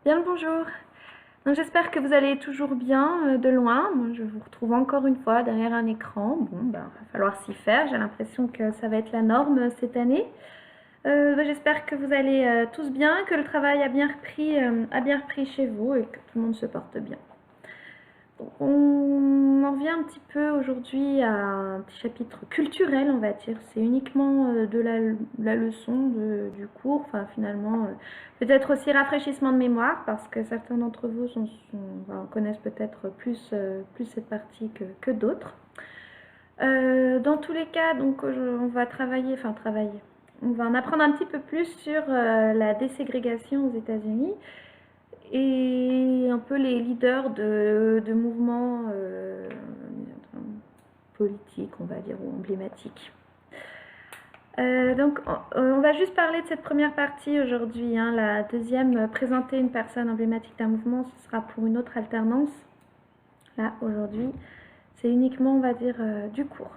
Bien le bonjour. Donc j'espère que vous allez toujours bien de loin. Moi je vous retrouve encore une fois derrière un écran. Bon ben va falloir s'y faire. J'ai l'impression que ça va être la norme cette année. J'espère que vous allez tous bien, que le travail a bien repris chez vous et que tout le monde se porte bien. On en revient un petit peu aujourd'hui à un petit chapitre culturel, on va dire. C'est uniquement de la leçon du cours, enfin finalement, peut-être aussi rafraîchissement de mémoire, parce que certains d'entre vous connaissent peut-être plus cette partie que d'autres. Dans tous les cas, donc, on va travailler. On va en apprendre un petit peu plus sur la déségrégation aux États-Unis et un peu les leaders de mouvements politiques, on va dire, ou emblématiques. On va juste parler de cette première partie aujourd'hui. Hein. La deuxième, présenter une personne emblématique d'un mouvement, ce sera pour une autre alternance. Là, aujourd'hui, c'est uniquement, on va dire, du cours.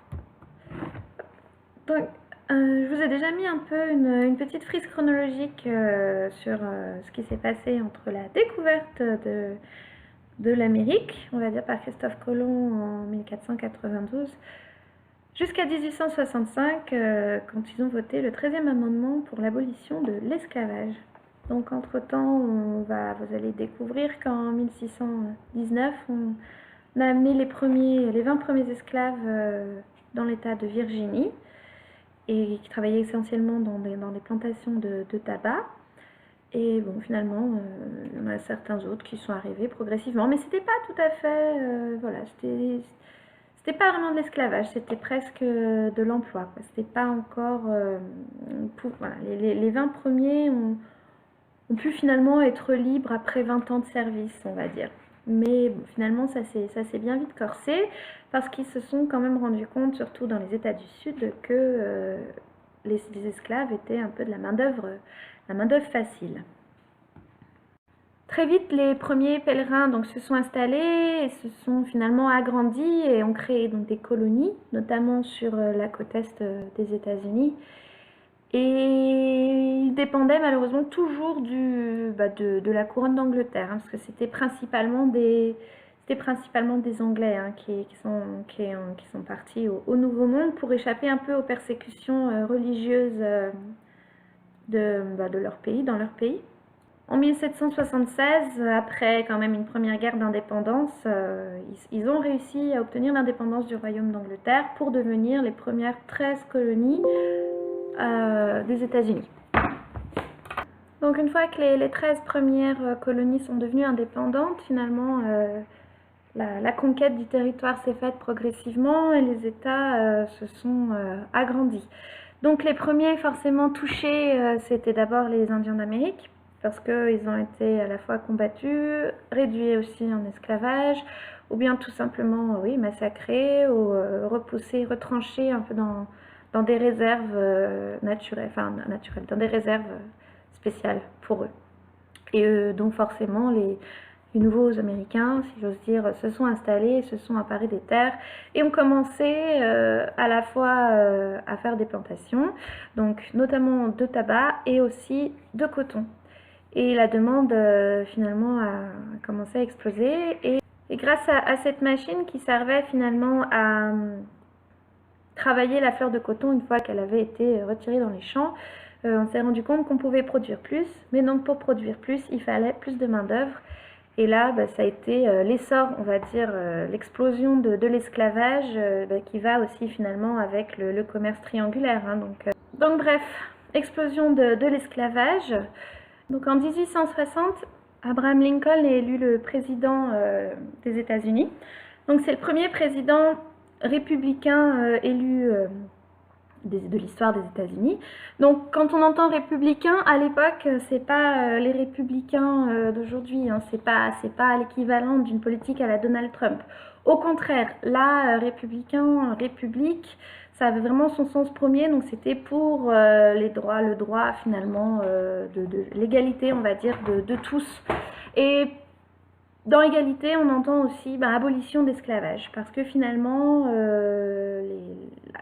Donc, je vous ai déjà mis un peu une petite frise chronologique sur ce qui s'est passé entre la découverte de l'Amérique, on va dire par Christophe Colomb en 1492, jusqu'à 1865, quand ils ont voté le 13e amendement pour l'abolition de l'esclavage. Donc entre-temps, vous allez découvrir qu'en 1619, on a amené les 20 premiers esclaves dans l'état de Virginie, et qui travaillaient essentiellement dans des plantations de tabac. Et bon, finalement, il y en a certains autres qui sont arrivés progressivement, mais c'était pas tout à fait, voilà, c'était pas vraiment de l'esclavage, c'était presque de l'emploi. C'était pas encore, voilà, les 20 premiers ont pu finalement être libres après 20 ans de service, on va dire. Mais bon, finalement, ça s'est bien vite corsé parce qu'ils se sont quand même rendus compte, surtout dans les États du Sud, que les esclaves étaient un peu de la main-d'œuvre facile. Très vite, les premiers pèlerins donc, se sont installés et se sont finalement agrandis et ont créé donc, des colonies, notamment sur la côte est des États-Unis. Et ils dépendaient malheureusement toujours de la couronne d'Angleterre, hein, parce que c'était principalement des Anglais hein, qui sont partis au Nouveau Monde pour échapper un peu aux persécutions religieuses de leur pays, dans leur pays. En 1776, après quand même une première guerre d'indépendance, ils ont réussi à obtenir l'indépendance du Royaume d'Angleterre pour devenir les premières 13 colonies des États-Unis. Donc une fois que les 13 premières colonies sont devenues indépendantes, finalement, la conquête du territoire s'est faite progressivement et les États se sont agrandis. Donc les premiers forcément touchés, c'était d'abord les Indiens d'Amérique, parce qu'ils ont été à la fois combattus, réduits aussi en esclavage, ou bien tout simplement oui, massacrés, ou repoussés, retranchés un peu dans des réserves naturelles, dans des réserves spéciales pour eux. Et donc forcément, les nouveaux Américains, si j'ose dire, se sont installés, se sont emparés des terres et ont commencé à la fois à faire des plantations, donc notamment de tabac et aussi de coton. Et la demande finalement a commencé à exploser. Et grâce à cette machine qui servait finalement à travailler la fleur de coton une fois qu'elle avait été retirée dans les champs, on s'est rendu compte qu'on pouvait produire plus, mais donc pour produire plus, il fallait plus de main-d'œuvre. Et là, ça a été l'essor, on va dire, l'explosion de l'esclavage qui va aussi finalement avec le commerce triangulaire. Hein, donc bref, explosion de l'esclavage. Donc en 1860, Abraham Lincoln est élu le président des États-Unis. Donc c'est le premier président républicain élu de l'histoire des États-Unis. Donc quand on entend républicain, à l'époque, c'est pas les républicains d'aujourd'hui, hein, c'est pas l'équivalent d'une politique à la Donald Trump. Au contraire, là, républicain, république, ça avait vraiment son sens premier, donc c'était pour les droits, le droit finalement de l'égalité, on va dire, de tous. Et dans l'égalité, on entend aussi abolition d'esclavage, parce que finalement,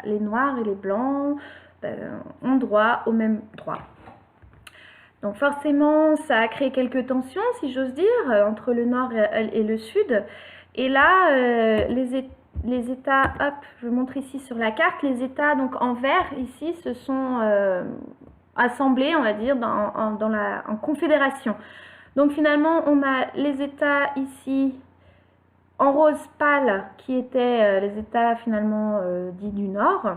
les noirs et les blancs ont droit aux mêmes droits. Donc forcément, ça a créé quelques tensions, si j'ose dire, entre le nord et le sud. Et là, les États, hop, je vous montre ici sur la carte, les États donc en vert ici se sont assemblés, on va dire, en confédération. Donc finalement, on a les États ici en rose pâle qui étaient les États finalement dits du nord.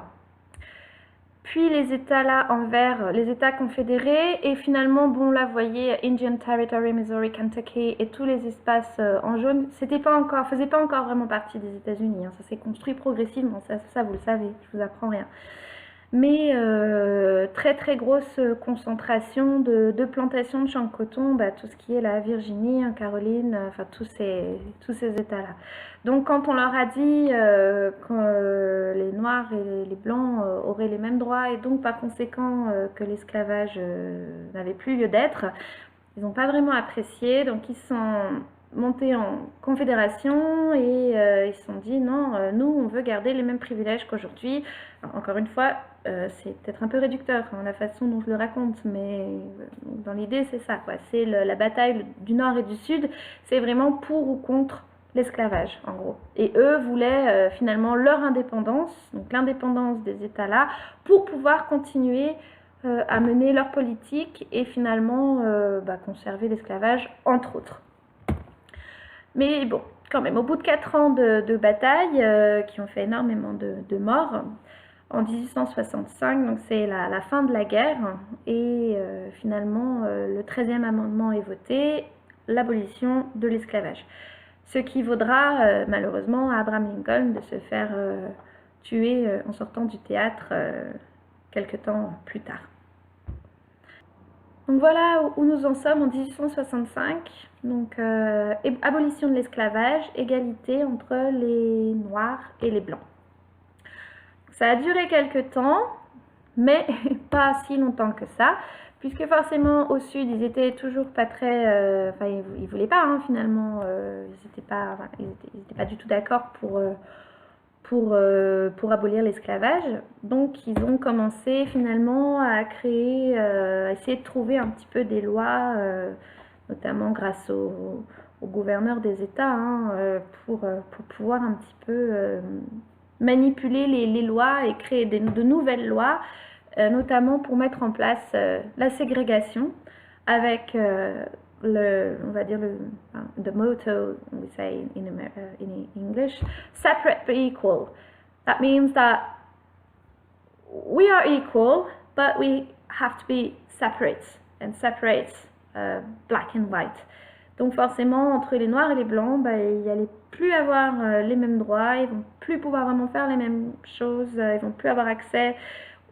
Puis les États là en vert, les États confédérés, et finalement, bon là, vous voyez, Indian Territory, Missouri, Kentucky, et tous les espaces en jaune, faisait pas encore vraiment partie des États-Unis, hein. Ça s'est construit progressivement, ça vous le savez, je vous apprends rien. Mais très très grosse concentration de plantations de champs de coton, bah, tout ce qui est la Virginie, Caroline, enfin tous ces États-là. Donc quand on leur a dit que les Noirs et les Blancs auraient les mêmes droits et donc par conséquent que l'esclavage n'avait plus lieu d'être, ils n'ont pas vraiment apprécié, donc ils sont montés en confédération et ils se sont dit non, nous on veut garder les mêmes privilèges qu'aujourd'hui. Encore une fois, c'est peut-être un peu réducteur la façon dont je le raconte, mais dans l'idée c'est ça, quoi. C'est la bataille du nord et du sud, c'est vraiment pour ou contre l'esclavage en gros. Et eux voulaient finalement leur indépendance, donc l'indépendance des États là, pour pouvoir continuer à mener leur politique et finalement conserver l'esclavage entre autres. Mais bon, quand même, au bout de 4 ans de bataille qui ont fait énormément de morts, en 1865, donc c'est la fin de la guerre, et finalement le 13e amendement est voté, l'abolition de l'esclavage. Ce qui vaudra malheureusement à Abraham Lincoln de se faire tuer en sortant du théâtre quelque temps plus tard. Donc voilà où nous en sommes en 1865, donc abolition de l'esclavage, égalité entre les Noirs et les Blancs. Ça a duré quelques temps, mais pas si longtemps que ça, puisque forcément au sud ils étaient toujours pas très, enfin ils voulaient pas finalement, ils étaient pas du tout d'accord pour abolir l'esclavage. Donc ils ont commencé finalement à créer, à essayer de trouver un petit peu des lois, notamment grâce aux gouverneurs des États, pour pouvoir un petit peu manipuler les lois et créer de nouvelles lois, notamment pour mettre en place la ségrégation avec on va dire the motto we say in English, separate but equal. That means that we are equal, but we have to be separate and separate black and white. Donc forcément, entre les Noirs et les Blancs, ils n'allaient plus avoir les mêmes droits, ils vont plus pouvoir vraiment faire les mêmes choses, ils vont plus avoir accès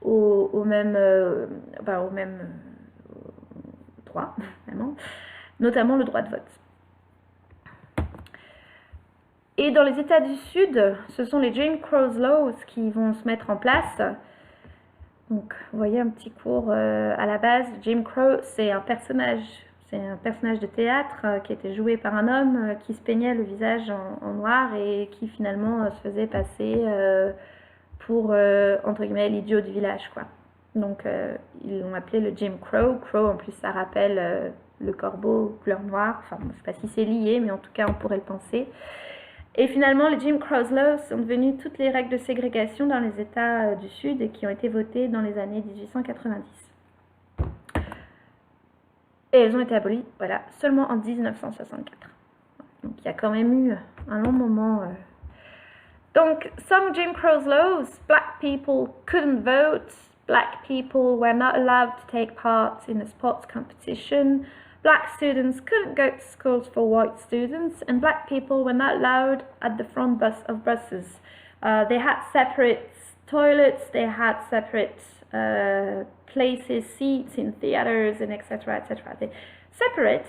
aux mêmes droits, vraiment, notamment le droit de vote. Et dans les États du Sud, ce sont les Jim Crow Laws qui vont se mettre en place. Donc, vous voyez un petit cours à la base. Jim Crow, c'est un personnage de théâtre qui était joué par un homme qui se peignait le visage en noir et qui finalement se faisait passer pour, entre guillemets, l'idiot du village, quoi. Donc, ils l'ont appelé le Jim Crow. Crow, en plus, ça rappelle le corbeau couleur noire. Enfin, je ne sais pas si c'est lié, mais en tout cas, on pourrait le penser. Et finalement, les Jim Crow Laws sont devenues toutes les règles de ségrégation dans les États du Sud et qui ont été votées dans les années 1890. Et elles ont été abolies, voilà, seulement en 1964. Donc il y a quand même eu un long moment. Donc, some Jim Crow laws, black people couldn't vote, black people were not allowed to take part in a sports competition, black students couldn't go to schools for white students, and black people were not allowed at the front of buses. They had separate toilets, they had separate places, seats in theaters, and etc. etc. They separate,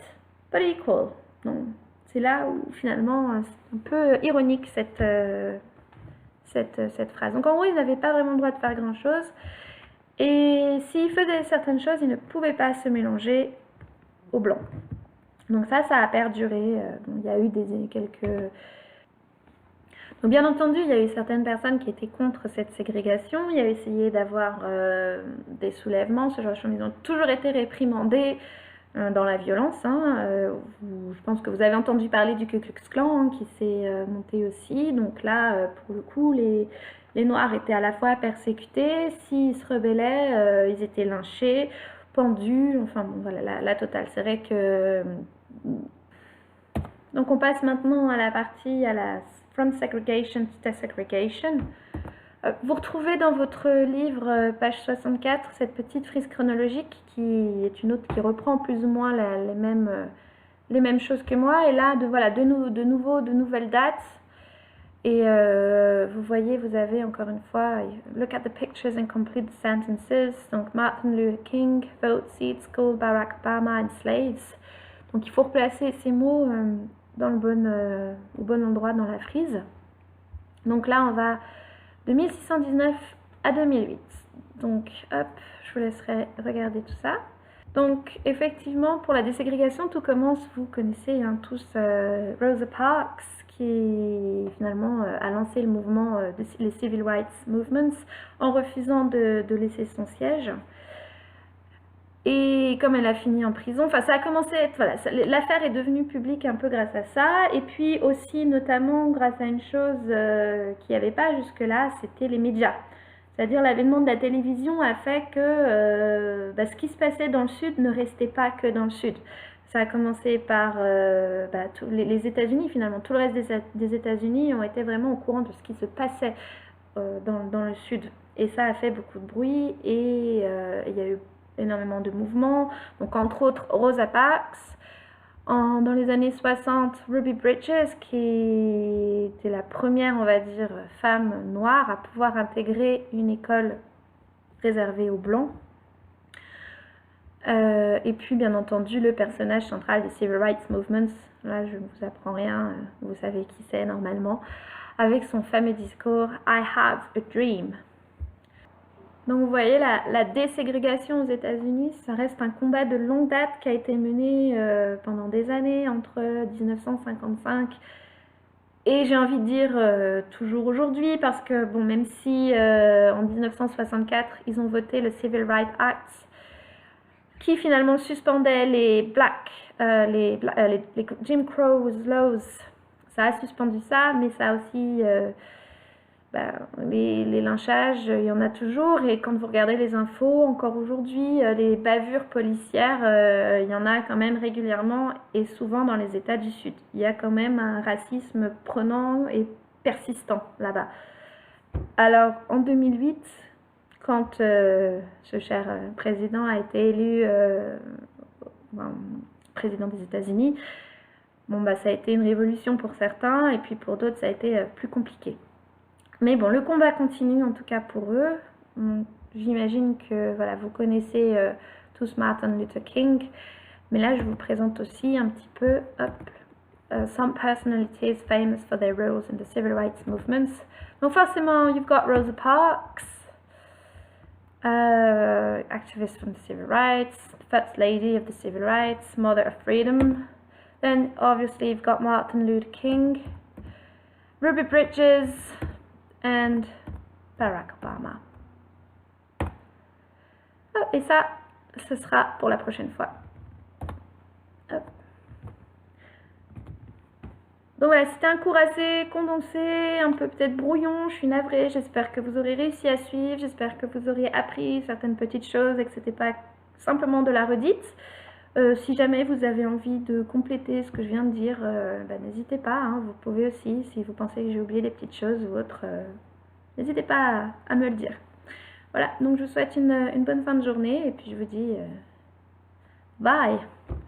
but equal. Donc, c'est là où finalement c'est un peu ironique cette phrase. Donc en gros, ils n'avaient pas vraiment le droit de faire grand-chose. Et s'ils faisaient certaines choses, ils ne pouvaient pas se mélanger aux blancs. Donc ça a perduré. Il y a eu quelques... Donc bien entendu, il y a eu certaines personnes qui étaient contre cette ségrégation, il y a essayé d'avoir des soulèvements, ce genre de choses. Ils ont toujours été réprimandés dans la violence. Je pense que vous avez entendu parler du Ku Klux Klan qui s'est monté aussi. Donc là, pour le coup, les Noirs étaient à la fois persécutés, s'ils se rebellaient, ils étaient lynchés, pendus, enfin bon, voilà, la totale. C'est vrai que... Donc on passe maintenant à la partie, à la From Segregation to Desegregation. Vous retrouvez dans votre livre, page 64, cette petite frise chronologique qui est une autre qui reprend plus ou moins les mêmes choses que moi. Et là, de nouvelles dates. Et vous voyez, vous avez encore une fois, look at the pictures and complete the sentences. Donc Martin Luther King, vote, seat, school, Barack Obama and slaves. Donc il faut replacer ces mots dans au bon endroit dans la frise. Donc là, on va de 1619 à 2008. Donc hop, je vous laisserai regarder tout ça. Donc effectivement, pour la déségrégation, tout commence, vous connaissez tous Rosa Parks, qui finalement a lancé le mouvement, les Civil Rights Movements, en refusant de laisser son siège. Et comme elle a fini en prison, enfin ça a commencé à être, voilà, l'affaire est devenue publique un peu grâce à ça, et puis aussi notamment grâce à une chose qu'il n'y avait pas jusque-là, c'était les médias. C'est-à-dire l'avènement de la télévision a fait que ce qui se passait dans le Sud ne restait pas que dans le Sud. Ça a commencé par les États-Unis finalement. Tout le reste des États-Unis ont été vraiment au courant de ce qui se passait dans le Sud. Et ça a fait beaucoup de bruit et il y a eu énormément de mouvements. Donc entre autres Rosa Parks. Dans les années 60, Ruby Bridges, qui était la première, on va dire, femme noire à pouvoir intégrer une école réservée aux Blancs. Et puis, bien entendu, le personnage central des Civil Rights Movements, là je ne vous apprends rien, vous savez qui c'est normalement, avec son fameux discours « I have a dream ». Donc vous voyez, la déségrégation aux États-Unis, ça reste un combat de longue date qui a été mené pendant des années, entre 1955 et j'ai envie de dire toujours aujourd'hui, parce que bon, même si en 1964, ils ont voté le Civil Rights Act, qui finalement suspendait les Jim Crow laws, ça a suspendu ça, mais ça a aussi... les lynchages, il y en a toujours, et quand vous regardez les infos, encore aujourd'hui, les bavures policières, il y en a quand même régulièrement et souvent dans les États du Sud. Il y a quand même un racisme prenant et persistant là-bas. Alors, en 2008, quand ce cher président a été élu président des États-Unis, bon, ça a été une révolution pour certains, et puis pour d'autres, ça a été plus compliqué. Mais bon, le combat continue en tout cas pour eux. J'imagine que voilà, vous connaissez tous Martin Luther King. Mais là, je vous présente aussi un petit peu some personalities famous for their roles in the civil rights movements. Donc forcément, you've got Rosa Parks, activist from the civil rights, first lady of the civil rights, mother of freedom. Then obviously you've got Martin Luther King, Ruby Bridges, and Barack Obama. Et ça, ce sera pour la prochaine fois. Hop. Donc voilà, c'était un cours assez condensé, un peu peut-être brouillon, je suis navrée, j'espère que vous aurez réussi à suivre, j'espère que vous aurez appris certaines petites choses et que ce n'était pas simplement de la redite. Si jamais vous avez envie de compléter ce que je viens de dire, n'hésitez pas, hein, vous pouvez aussi, si vous pensez que j'ai oublié des petites choses ou autres, n'hésitez pas à me le dire. Voilà, donc je vous souhaite une bonne fin de journée et puis je vous dis bye!